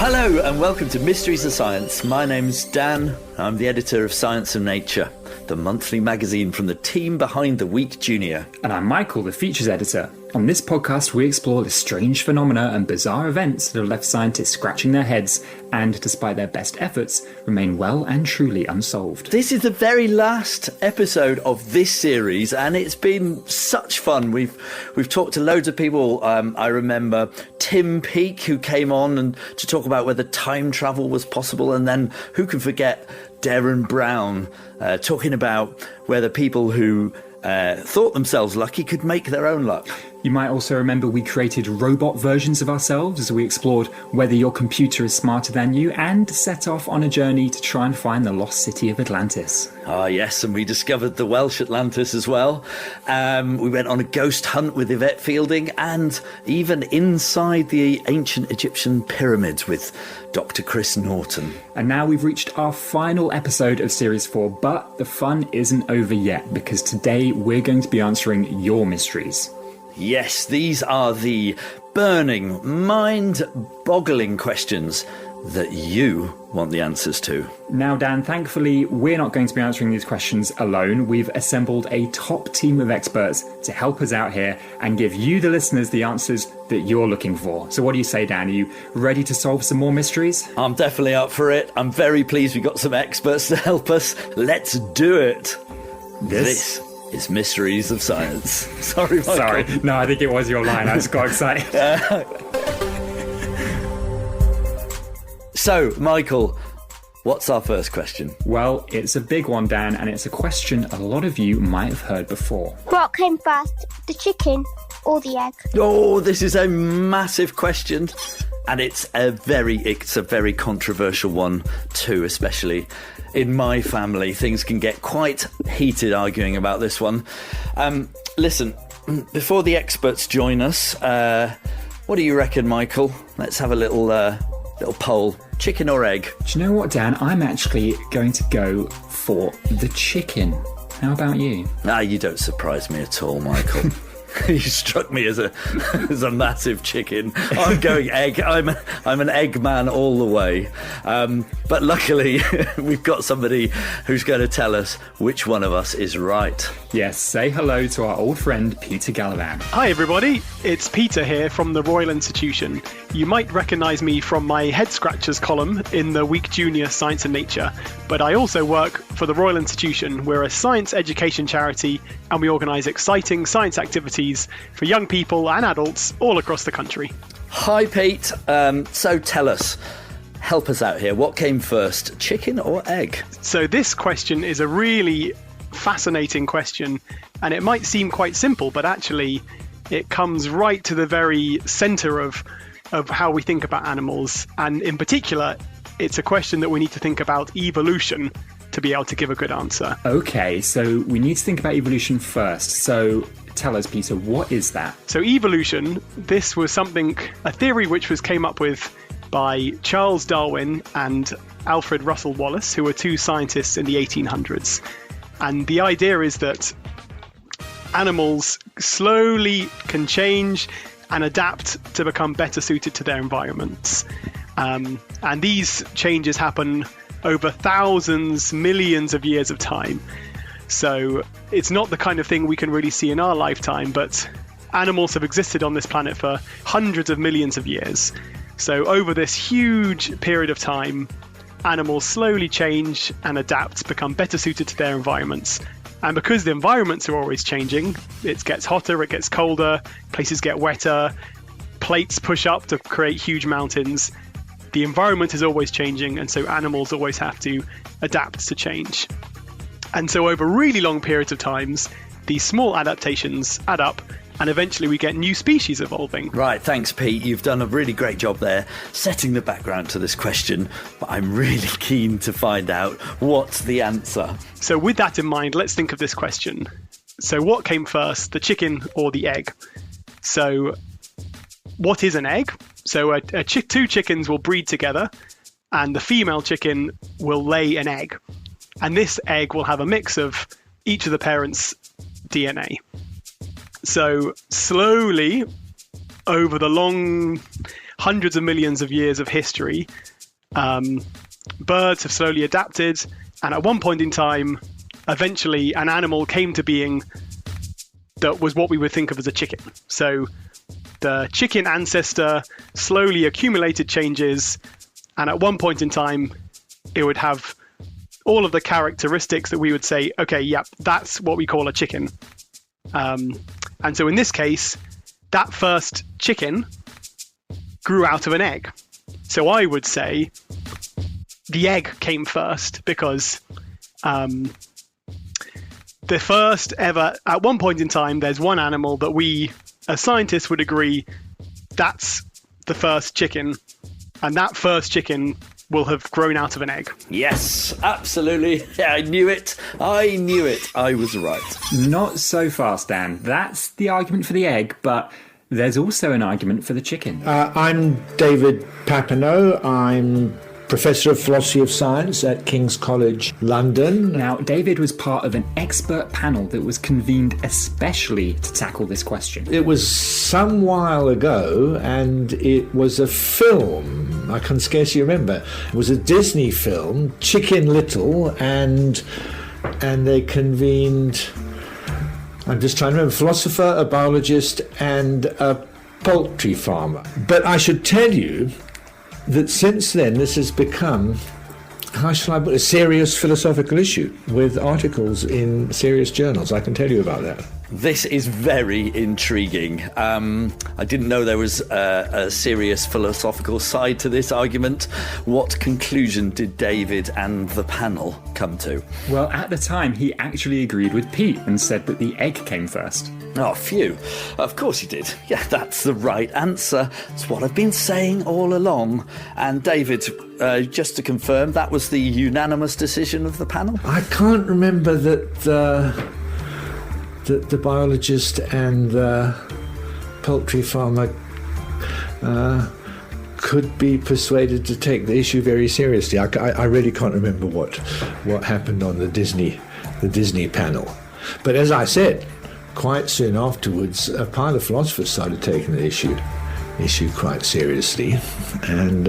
Hello and welcome to Mysteries of Science. My name's Dan. I'm the editor of Science and Nature, the monthly magazine from the team behind The Week Junior. And I'm Michael, the features editor. On this podcast, we explore the strange phenomena and bizarre events that have left scientists scratching their heads and, despite their best efforts, remain well and truly unsolved. This is the very last episode of this series, and it's been such fun. We've talked to loads of people. I remember Tim Peake, who came on and to talk about whether time travel was possible, and then who can forget Darren Brown talking about whether people who thought themselves lucky could make their own luck. You might also remember we created robot versions of ourselves as we explored whether your computer is smarter than you and set off on a journey to try and find the lost city of Atlantis. Ah, yes, and we discovered the Welsh Atlantis as well. We went on a ghost hunt with Yvette Fielding and even inside the ancient Egyptian pyramids with Dr. Chris Norton. And now we've reached our final episode of Series 4, but the fun isn't over yet because today we're going to be answering your mysteries. Yes, these are the burning, mind-boggling questions that you want the answers to. Now, Dan, thankfully, we're not going to be answering these questions alone. We've assembled a top team of experts to help us out here and give you, the listeners, the answers that you're looking for. So what do you say, Dan? Are you ready to solve some more mysteries? I'm definitely up for it. I'm very pleased we've got some experts to help us. Let's do it. This is Mysteries of Science. Sorry, Michael. Sorry. No, I think it was your line. I just got excited. So, Michael, what's our first question? Well, it's a big one, Dan, and it's a question a lot of you might have heard before. What came first, the chicken or the egg? Oh, this is a massive question. And it's a very controversial one too, especially in my family. Things can get quite heated arguing about this one. Listen, before the experts join us, what do you reckon, Michael? Let's have a little poll. Chicken or egg? Do you know what, Dan? I'm actually going to go for the chicken. How about you? You don't surprise me at all, Michael. You struck me as a massive chicken. I'm going egg. I'm an egg man all the way. But luckily, we've got somebody who's going to tell us which one of us is right. Yes, say hello to our old friend Peter Gallivan. Hi everybody, it's Peter here from the Royal Institution. You might recognise me from my Head Scratchers column in the Week Junior Science and Nature, but I also work for the Royal Institution. We're a science education charity and we organise exciting science activities for young people and adults all across the country. Hi Pete, so tell us, help us out here, what came first, chicken or egg? So this question is a really fascinating question, and it might seem quite simple, but actually it comes right to the very centre of how we think about animals, and in particular it's a question that we need to think about evolution to be able to give a good answer. Okay, so we need to think about evolution first. So tell us, Peter, what is that? So evolution, this was a theory which was came up with by Charles Darwin and Alfred Russel Wallace, who were two scientists in the 1800s. And the idea is that animals slowly can change and adapt to become better suited to their environments. And these changes happen over thousands, millions of years of time. So it's not the kind of thing we can really see in our lifetime, but animals have existed on this planet for hundreds of millions of years. So over this huge period of time, animals slowly change and adapt, become better suited to their environments. And because the environments are always changing, it gets hotter, it gets colder, places get wetter, plates push up to create huge mountains. The environment is always changing, and so animals always have to adapt to change. And so over really long periods of times, these small adaptations add up, and eventually we get new species evolving. Right, thanks Pete, you've done a really great job there setting the background to this question, but I'm really keen to find out what's the answer. So with that in mind, let's think of this question. So what came first, the chicken or the egg? So what is an egg? So two chickens will breed together, and the female chicken will lay an egg. And this egg will have a mix of each of the parents' DNA. So slowly, over the long hundreds of millions of years of history, birds have slowly adapted, and at one point in time, eventually an animal came to being that was what we would think of as a chicken. So the chicken ancestor slowly accumulated changes, and at one point in time, it would have all of the characteristics that we would say, okay, yep, that's what we call a chicken. And so in this case, that first chicken grew out of an egg. So I would say the egg came first because the first ever, at one point in time, there's one animal that we, as scientists, would agree that's the first chicken. And that first chicken will have grown out of an egg. Yes, absolutely. Yeah, I knew it. I was right. Not so fast, Dan. That's the argument for the egg, but there's also an argument for the chicken. I'm David Papineau. I'm Professor of Philosophy of Science at King's College London. Now, David was part of an expert panel that was convened especially to tackle this question. It was some while ago, and it was a film. I can scarcely remember. It was a Disney film, Chicken Little, and they convened, I'm just trying to remember, a philosopher, a biologist, and a poultry farmer. But I should tell you that since then this has become, how shall I put it, a serious philosophical issue with articles in serious journals. I can tell you about that. This is very intriguing. I didn't know there was a serious philosophical side to this argument. What conclusion did David and the panel come to? Well, at the time, he actually agreed with Pete and said that the egg came first. Oh, phew. Of course he did. Yeah, that's the right answer. It's what I've been saying all along. And David, just to confirm, that was the unanimous decision of the panel? I can't remember that the biologist and the poultry farmer could be persuaded to take the issue very seriously. I really can't remember what happened on the Disney panel. But as I said, quite soon afterwards, a pile of philosophers started taking the issue quite seriously, and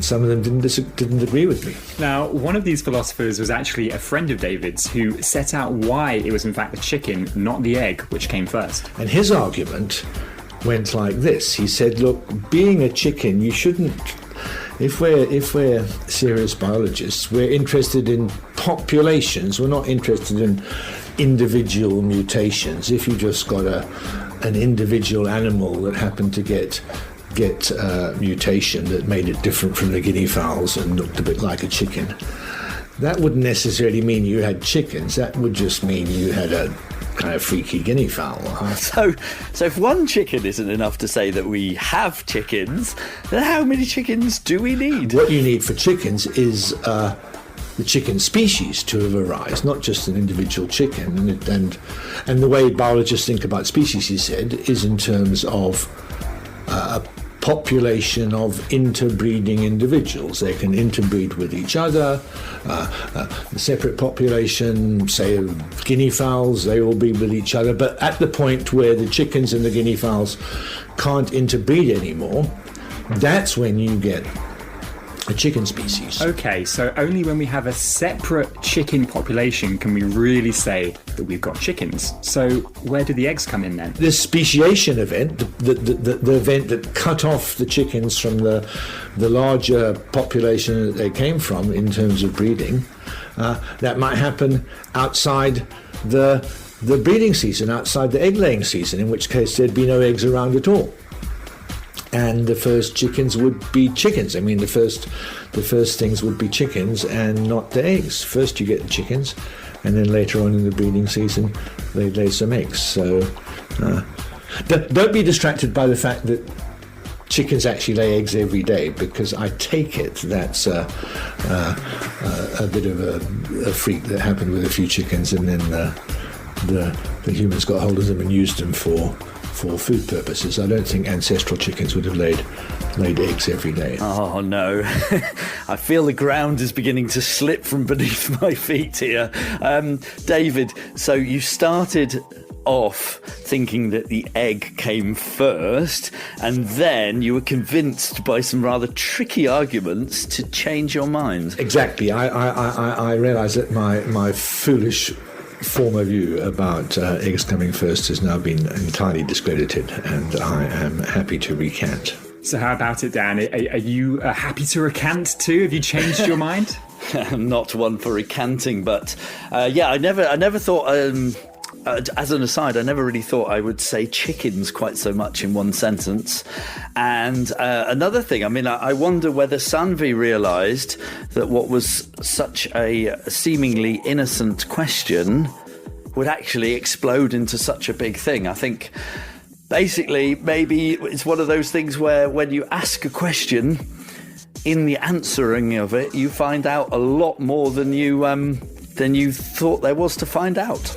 some of them didn't agree with me. Now, one of these philosophers was actually a friend of David's who set out why it was in fact the chicken, not the egg, which came first. And his argument went like this. He said, look, being a chicken, you shouldn't... If we're serious biologists, we're interested in populations. We're not interested in individual mutations. If you just got an individual animal that happened to get a mutation that made it different from the guinea fowls and looked a bit like a chicken, that wouldn't necessarily mean you had chickens. That would just mean you had a kind of freaky guinea fowl. So if one chicken isn't enough to say that we have chickens, then how many chickens do we need? What you need for chickens is the chicken species to have arisen, not just an individual chicken. And the way biologists think about species, he said, is in terms of a population of interbreeding individuals. They can interbreed with each other. A separate population, say of guinea fowls, they all breed with each other. But at the point where the chickens and the guinea fowls can't interbreed anymore, that's when you get a chicken species. Okay, so only when we have a separate chicken population can we really say that we've got chickens. So where do the eggs come in then? This speciation event, the event that cut off the chickens from the larger population that they came from in terms of breeding, that might happen outside the breeding season, outside the egg-laying season, in which case there'd be no eggs around at all. And the first chickens would be chickens. I mean, the first things would be chickens and not the eggs. First you get the chickens, and then later on in the breeding season, they lay some eggs. So don't be distracted by the fact that chickens actually lay eggs every day, because I take it that's a bit of a freak that happened with a few chickens, and then the humans got hold of them and used them for food purposes. I don't think ancestral chickens would have laid eggs every day. Oh no, I feel the ground is beginning to slip from beneath my feet here. David, so you started off thinking that the egg came first, and then you were convinced by some rather tricky arguments to change your mind. Exactly. I realise that my foolish former view about eggs coming first has now been entirely discredited, and I am happy to recant. So how about it, Dan? Are you happy to recant too? Have you changed your mind? I'm not one for recanting, but I never thought. As an aside, I never really thought I would say chickens quite so much in one sentence. And another thing, I mean, I wonder whether Sanvi realised that what was such a seemingly innocent question would actually explode into such a big thing. I think basically maybe it's one of those things where when you ask a question, in the answering of it, you find out a lot more than you thought there was to find out.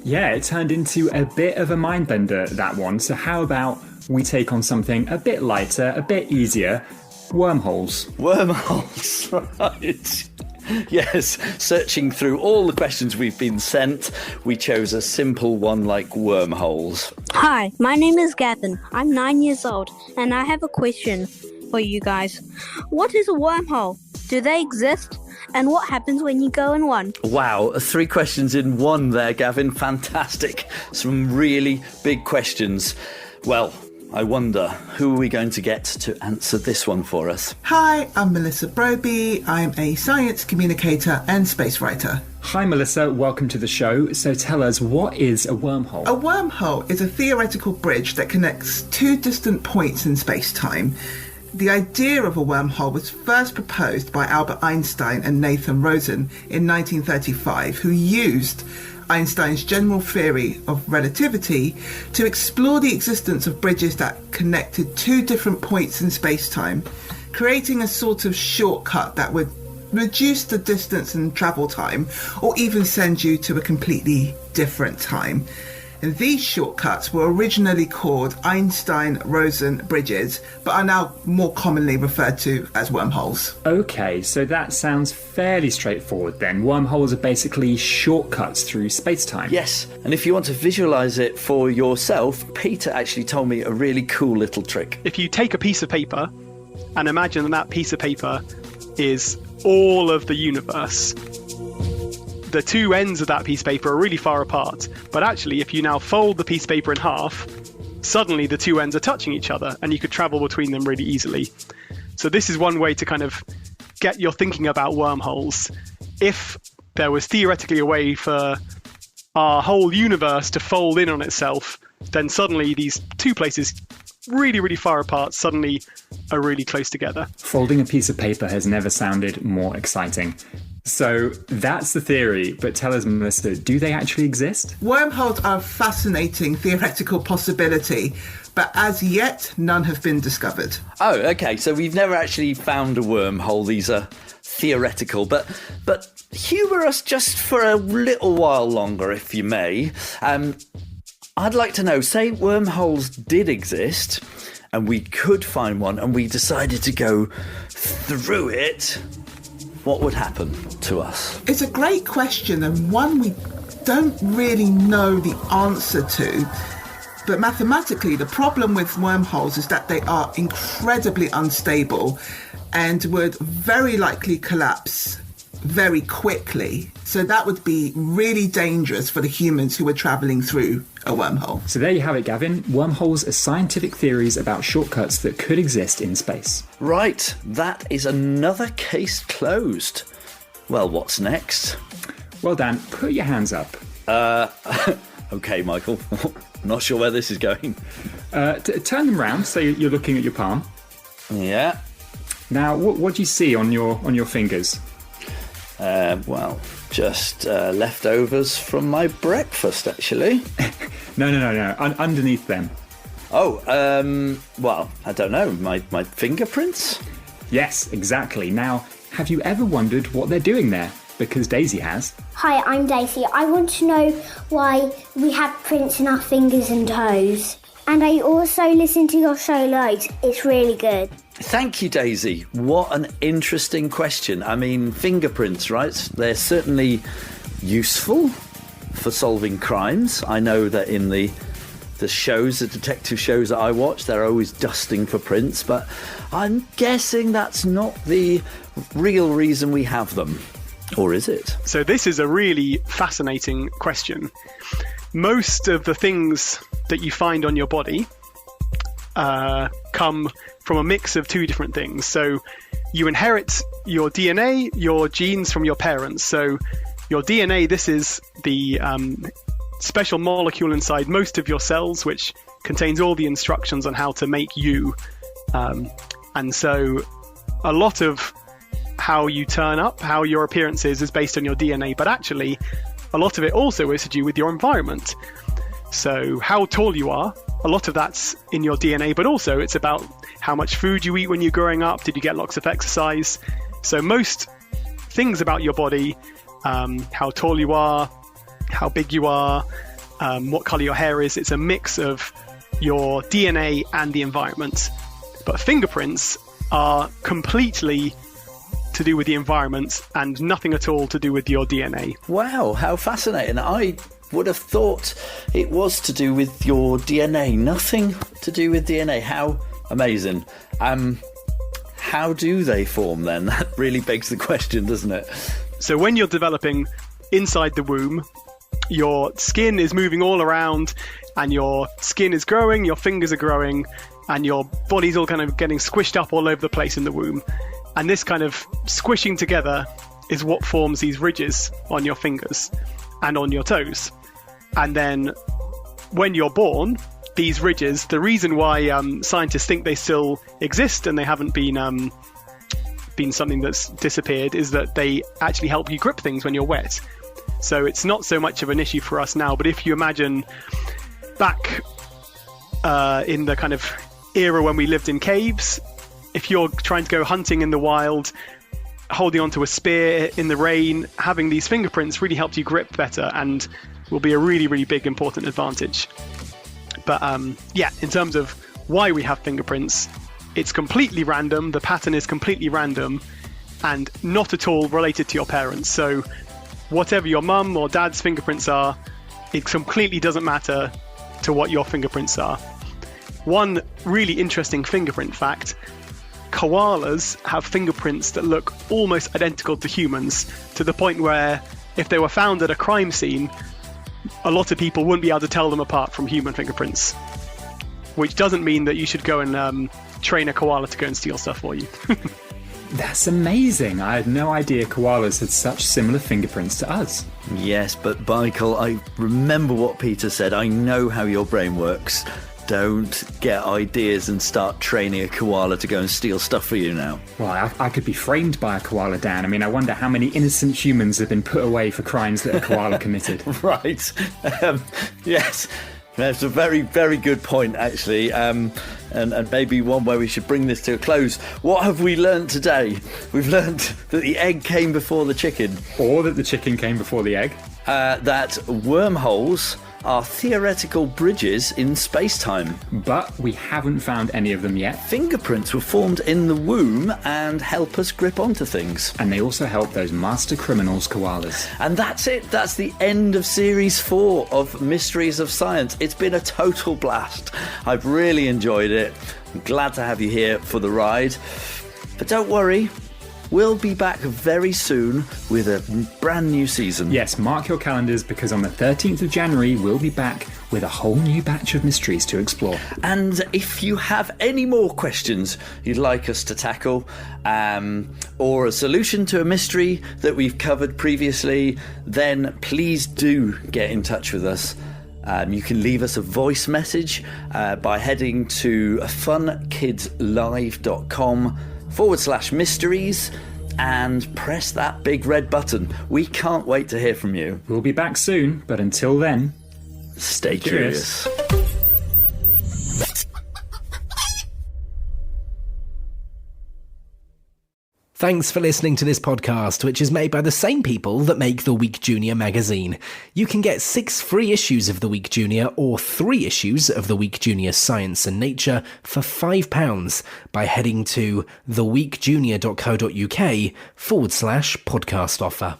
Yeah, it turned into a bit of a mind bender, that one. So how about we take on something a bit lighter, a bit easier? Wormholes. Wormholes, right. Yes, searching through all the questions we've been sent, we chose a simple one like wormholes. Hi, my name is Gavin. I'm 9 years old, and I have a question for you guys. What is a wormhole? Do they exist? And what happens when you go in one? Wow, 3 questions in one there, Gavin. Fantastic. Some really big questions. Well, I wonder, who are we going to get to answer this one for us? Hi, I'm Melissa Broby. I'm a science communicator and space writer. Hi, Melissa. Welcome to the show. So tell us, what is a wormhole? A wormhole is a theoretical bridge that connects 2 distant points in space-time. The idea of a wormhole was first proposed by Albert Einstein and Nathan Rosen in 1935, who used Einstein's general theory of relativity to explore the existence of bridges that connected 2 different points in space-time, creating a sort of shortcut that would reduce the distance and travel time, or even send you to a completely different time. And these shortcuts were originally called Einstein-Rosen bridges, but are now more commonly referred to as wormholes. Okay, so that sounds fairly straightforward then. Wormholes are basically shortcuts through space-time. Yes, and if you want to visualise it for yourself, Peter actually told me a really cool little trick. If you take a piece of paper and imagine that piece of paper is all of the universe, the 2 ends of that piece of paper are really far apart, but actually if you now fold the piece of paper in half, suddenly the 2 ends are touching each other and you could travel between them really easily. So this is one way to kind of get your thinking about wormholes. If there was theoretically a way for our whole universe to fold in on itself, then suddenly these 2 places really, really far apart suddenly are really close together. Folding a piece of paper has never sounded more exciting. So that's the theory, but tell us, Melissa, do they actually exist? Wormholes are a fascinating theoretical possibility, but as yet, none have been discovered. Oh, okay, so we've never actually found a wormhole. These are theoretical, but humour us just for a little while longer, if you may. I'd like to know, say wormholes did exist, and we could find one, and we decided to go through it, what would happen to us? It's a great question, and one we don't really know the answer to. But mathematically, the problem with wormholes is that they are incredibly unstable and would very likely collapse very quickly. So that would be really dangerous for the humans who are travelling through a wormhole. So there you have it, Gavin. Wormholes are scientific theories about shortcuts that could exist in space. Right, that is another case closed. Well, what's next? Well, Dan, put your hands up. Okay, Michael. Not sure where this is going. Turn them round so you're looking at your palm. Yeah. Now, what do you see on your fingers? Well, just leftovers from my breakfast, actually. No. Underneath them. Oh, well, I don't know. My fingerprints? Yes, exactly. Now, have you ever wondered what they're doing there? Because Daisy has. Hi, I'm Daisy. I want to know why we have prints in our fingers and toes. And I also listen to your show loads. It's really good. Thank you, Daisy. What an interesting question. I mean, fingerprints, right? They're certainly useful, for solving crimes. I know that in the shows, the detective shows that I watch, they're always dusting for prints, but I'm guessing that's not the real reason we have them. Or is it? So this is a really fascinating question. Most of the things that you find on your body come from a mix of two different things. So you inherit your DNA, your genes from your parents. So your DNA, this is the special molecule inside most of your cells, which contains all the instructions on how to make you. And so a lot of how you turn up, how your appearance is based on your DNA, but actually a lot of it also is to do with your environment. So how tall you are, a lot of that's in your DNA, but also it's about how much food you eat when you're growing up. Did you get lots of exercise? So most things about your body, how tall you are, how big you are, what color your hair is, it's a mix of your DNA and the environment. But fingerprints are completely to do with the environment and nothing at all to do with your DNA. Wow, how fascinating. I would have thought it was to do with your DNA. Nothing to do with DNA. How amazing. How do they form then? That really begs the question, doesn't it? So when you're developing inside the womb, your skin is moving all around and your skin is growing, your fingers are growing, and your body's all kind of getting squished up all over the place in the womb. And this kind of squishing together is what forms these ridges on your fingers and on your toes. And then when you're born, these ridges, the reason why scientists think they still exist and they haven't been something that's disappeared, is that they actually help you grip things when you're wet. So it's not so much of an issue for us now, but if you imagine back in the kind of era when we lived in caves, if you're trying to go hunting in the wild, holding onto a spear in the rain, having these fingerprints really helps you grip better and will be a really, really big important advantage. But in terms of why we have fingerprints, it's completely random, the pattern is completely random and not at all related to your parents. So whatever your mum or dad's fingerprints are, it completely doesn't matter to what your fingerprints are. One really interesting fingerprint fact: koalas have fingerprints that look almost identical to humans, to the point where if they were found at a crime scene, a lot of people wouldn't be able to tell them apart from human fingerprints. Which doesn't mean that you should go and train a koala to go and steal stuff for you. That's amazing. I had no idea koalas had such similar fingerprints to us. Yes, but Michael, I remember what Peter said. I know how your brain works. Don't get ideas and start training a koala to go and steal stuff for you now. Well, I could be framed by a koala, Dan. I mean, I wonder how many innocent humans have been put away for crimes that a koala committed. Right. Yes. That's a very, very good point, actually. And maybe one way we should bring this to a close. What have we learned today? We've learned that the egg came before the chicken. Or that the chicken came before the egg. That wormholes are theoretical bridges in space-time. But we haven't found any of them yet. Fingerprints were formed in the womb and help us grip onto things. And they also help those master criminals, koalas. And that's it. That's the end of Series 4 of Mysteries of Science. It's been a total blast. I've really enjoyed it. I'm glad to have you here for the ride. But don't worry, we'll be back very soon with a brand new season. Yes, mark your calendars, because on the 13th of January, we'll be back with a whole new batch of mysteries to explore. And if you have any more questions you'd like us to tackle, or a solution to a mystery that we've covered previously, then please do get in touch with us. You can leave us a voice message by heading to funkidslive.com/mysteries and press that big red button. We can't wait to hear from you. We'll be back soon, but until then, stay curious. Thanks for listening to this podcast, which is made by the same people that make The Week Junior magazine. You can get 6 free issues of The Week Junior or 3 issues of The Week Junior Science and Nature for £5 by heading to theweekjunior.co.uk/podcast offer.